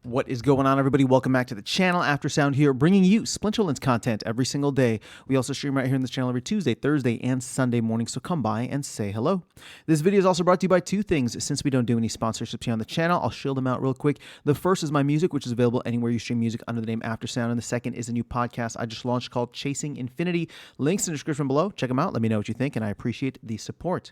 What is going on, everybody? Welcome back to the channel. Aftersound here, bringing you Splinterlands content every single day. We also stream right here in this channel every Tuesday, Thursday, and Sunday morning, so come by and say hello. This video is also brought to you by two things. Since we don't do any sponsorships here on the channel, I'll shield them out real quick. The first is my music, which is available anywhere you stream music under the name Aftersound, and the second is a new podcast I just launched called Chasing Infinity. Links in the description below. Check them out. Let me know what you think, and I appreciate the support.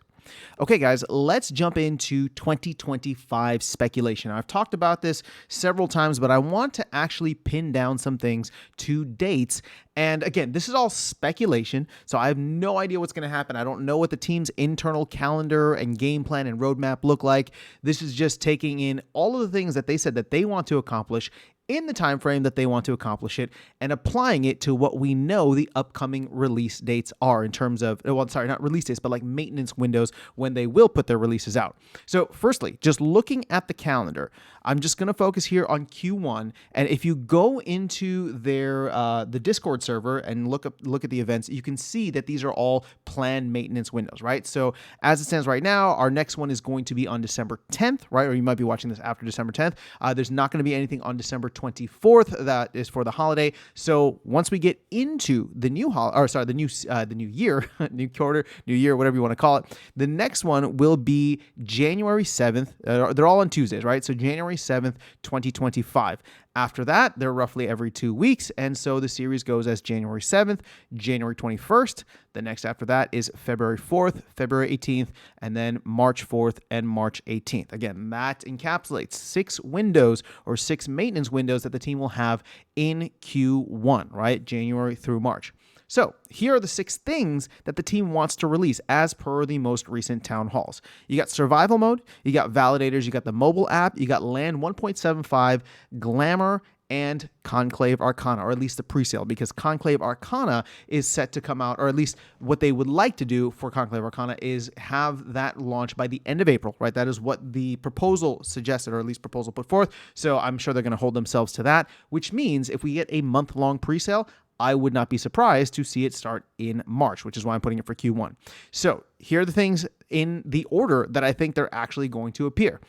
Okay, guys, let's jump into 2025 speculation. I've talked about this several times, but I want to actually pin down some things to dates. And again, this is all speculation, so I have no idea what's going to happen. I don't know what the team's internal calendar and game plan and roadmap look like. This is just taking in all of the things that they said that they want to accomplish in the time frame that they want to accomplish it and applying it to what we know the upcoming release dates are in terms of, well, sorry, not release dates, but like maintenance windows when they will put their releases out. So firstly, just looking at the calendar, I'm just going to focus here on Q1. And if you go into their the Discord server and look at the events, you can see that these are all planned maintenance windows, right? So as it stands right now, our next one is going to be on December 10th, right? Or you might be watching this after December 10th. There's not going to be anything on December 24th. That is for the holiday. So once we get into the new the new year, new quarter, new year, whatever you want to call it, the next one will be January 7th. They're all on Tuesdays, right? So January 7th, 2025. After that, they're roughly every 2 weeks, and so the series goes as January 7th, January 21st. The next after that is February 4th, February 18th, and then March 4th and March 18th. Again, that encapsulates 6 windows or 6 maintenance windows that the team will have in Q1, right? January through March. So here are the 6 things that the team wants to release as per the most recent town halls. You got survival mode, you got validators, you got the mobile app, you got land 1.75, glamour, and Conclave Arcana, or at least the presale, because Conclave Arcana is set to come out, or at least what they would like to do for Conclave Arcana is have that launch by the end of April, right? That is what the proposal suggested, or at least proposal put forth. So I'm sure they're going to hold themselves to that, which means if we get a month-long presale, I would not be surprised to see it start in March, which is why I'm putting it for Q1. So here are the things in the order that I think they're actually going to appear,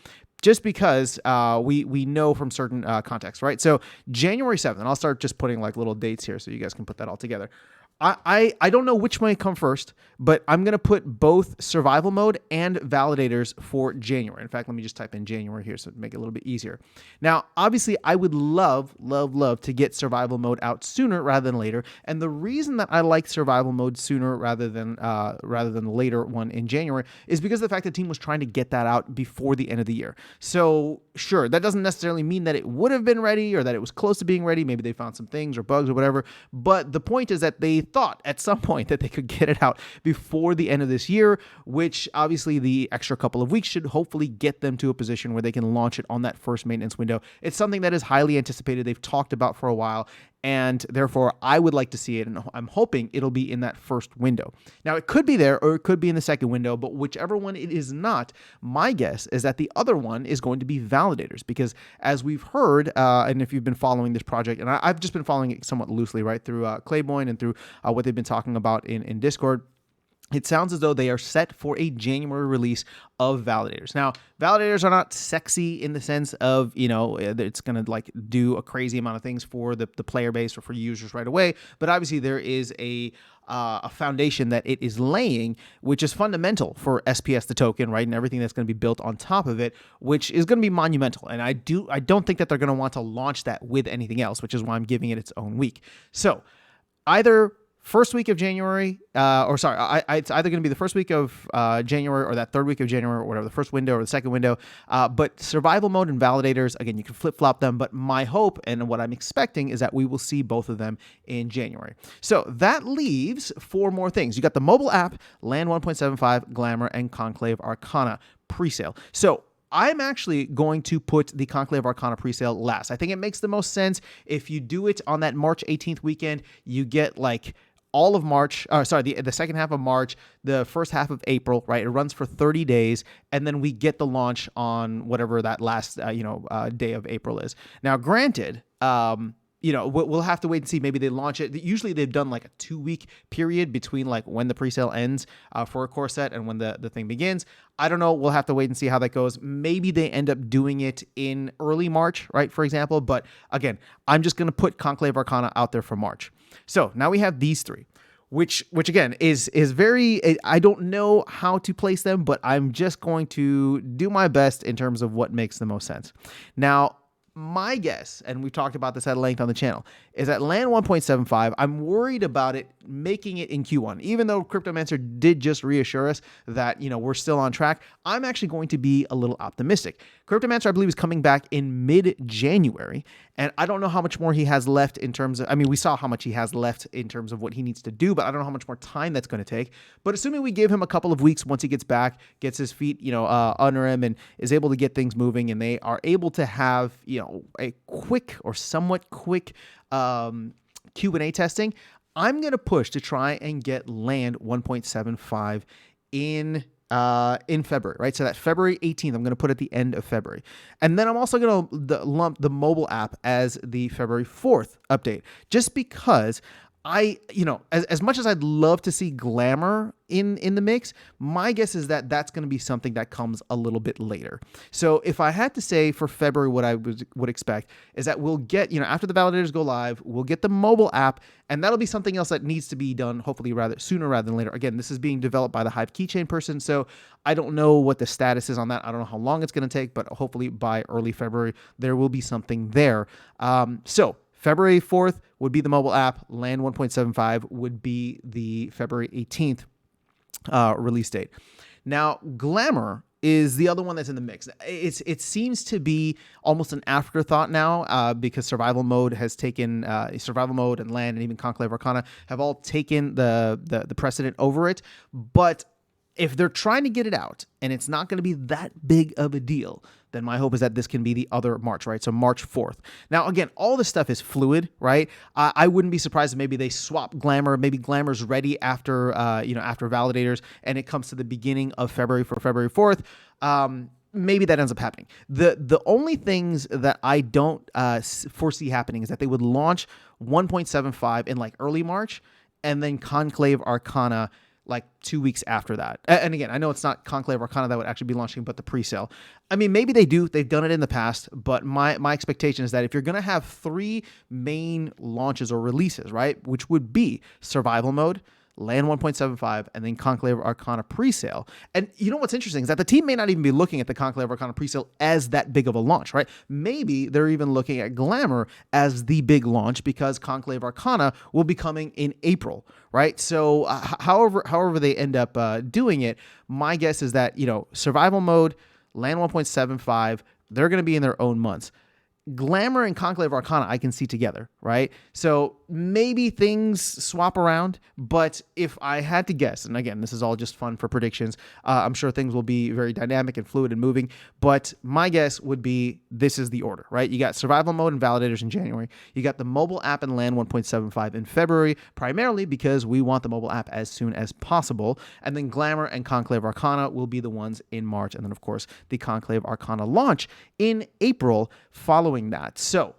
just because we know from certain contexts, right? So January 7th, and I'll start just putting like little dates here so you guys can put that all together. I don't know which might come first, but I'm going to put both survival mode and validators for January. In fact, let me just type in January here so to make it a little bit easier. Now, obviously, I would love to get survival mode out sooner rather than later. And the reason that I like survival mode sooner rather than the later one in January is because of the fact that the team was trying to get that out before the end of the year. So sure, that doesn't necessarily mean that it would have been ready or that it was close to being ready. Maybe they found some things or bugs or whatever. But the point is that they thought at some point that they could get it out before the end of this year, which obviously the extra couple of weeks should hopefully get them to a position where they can launch it on that first maintenance window. It's something that is highly anticipated. They've talked about for a while, and therefore I would like to see it, and I'm hoping it'll be in that first window. Now, it could be there or it could be in the second window, but whichever one it is not, my guess is that the other one is going to be validators, because as we've heard, and if you've been following this project, and I've just been following it somewhat loosely, right, through Claiborne and through what they've been talking about in Discord, it sounds as though they are set for a January release of validators. Now, validators are not sexy in the sense of, you know, it's going to like do a crazy amount of things for the player base or for users right away. But obviously there is a foundation that it is laying, which is fundamental for SPS the token, right? And everything that's going to be built on top of it, which is going to be monumental. And I don't think that they're going to want to launch that with anything else, which is why I'm giving it its own week. So either first week of January, it's either going to be the first week of January or that third week of January or whatever, the first window or the second window. But survival mode and validators, again, you can flip-flop them. But my hope and what I'm expecting is that we will see both of them in January. So that leaves 4 more things. You got the mobile app, Land 1.75, Glamour, and Conclave Arcana presale. So I'm actually going to put the Conclave Arcana presale last. I think it makes the most sense. If you do it on that March 18th weekend, you get like all of March, the second half of March, the first half of April, right? It runs for 30 days, and then we get the launch on whatever that last, day of April is. Now, granted, we'll have to wait and see. Maybe they launch it. Usually they've done like a 2-week period between like when the presale ends for a core set and when the thing begins. I don't know. We'll have to wait and see how that goes. Maybe they end up doing it in early March, right? For example. But again, I'm just going to put Conclave Arcana out there for March. So now we have these three, which again is very, I don't know how to place them, but I'm just going to do my best in terms of what makes the most sense. Now, my guess, and we've talked about this at length on the channel, is that LAN 1.75, I'm worried about it making it in Q1. Even though Cryptomancer did just reassure us that, we're still on track, I'm actually going to be a little optimistic. Cryptomancer, I believe, is coming back in mid-January, and I don't know how much more he has left in terms of, we saw how much he has left in terms of what he needs to do, but I don't know how much more time that's going to take. But assuming we give him a couple of weeks once he gets back, gets his feet, under him and is able to get things moving, and they are able to have, a quick or somewhat quick Q&A testing, I'm going to push to try and get LAN 1.75 in February, right? So that February 18th, I'm going to put at the end of February. And then I'm also going to lump the mobile app as the February 4th update, just because as much as I'd love to see Glamour in the mix, my guess is that that's going to be something that comes a little bit later. So if I had to say for February what I would expect is that we'll get, after the validators go live, we'll get the mobile app, and that'll be something else that needs to be done hopefully sooner rather than later. Again, this is being developed by the Hive keychain person, so I don't know what the status is on that. I don't know how long it's going to take, but hopefully by early February, there will be something there. So February 4th would be the mobile app. LAN 1.75 would be the February 18th release date. Now, Glamour is the other one that's in the mix. It seems to be almost an afterthought now because survival mode has taken survival mode and LAN and even Conclave Arcana have all taken the precedent over it. But if they're trying to get it out and it's not going to be that big of a deal, then my hope is that this can be the other March, right? So March 4th. Now, again, all this stuff is fluid, right? I wouldn't be surprised if maybe they swap Glamour. Maybe Glamour's ready after, after validators, and it comes to the beginning of February for February 4th. Maybe that ends up happening. The only things that I don't foresee happening is that they would launch 1.75 in like early March, and then Conclave Arcana like 2 weeks after that. And again, I know it's not Conclave Arcana that would actually be launching, but the presale. Maybe they do. They've done it in the past, but my expectation is that if you're going to have 3 main launches or releases, right, which would be survival mode, LAN 1.75, and then Conclave Arcana presale. And what's interesting is that the team may not even be looking at the Conclave Arcana presale as that big of a launch, right? Maybe they're even looking at Glamour as the big launch because Conclave Arcana will be coming in April, right? So however they end up doing it, my guess is that, survival mode, LAN 1.75, they're going to be in their own months. Glamour and Conclave Arcana I can see together, right? So maybe things swap around, but if I had to guess, and again, this is all just fun for predictions, I'm sure things will be very dynamic and fluid and moving, but my guess would be this is the order, right? You got survival mode and validators in January. You got the mobile app and LAN 1.75 in February, primarily because we want the mobile app as soon as possible, and then Glamour and Conclave Arcana will be the ones in March, and then of course the Conclave Arcana launch in April following that. So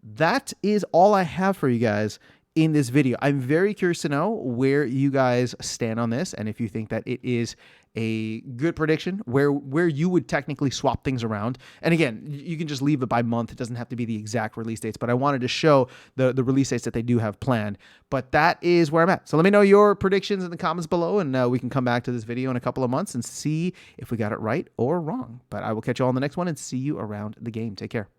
that is all I have for you guys in this video. I'm very curious to know where you guys stand on this, and if you think that it is a good prediction, where you would technically swap things around. And again, you can just leave it by month. It doesn't have to be the exact release dates, but I wanted to show the release dates that they do have planned. But that is where I'm at. So let me know your predictions in the comments below, and we can come back to this video in a couple of months and see if we got it right or wrong. But I will catch you all in the next one and see you around the game. Take care.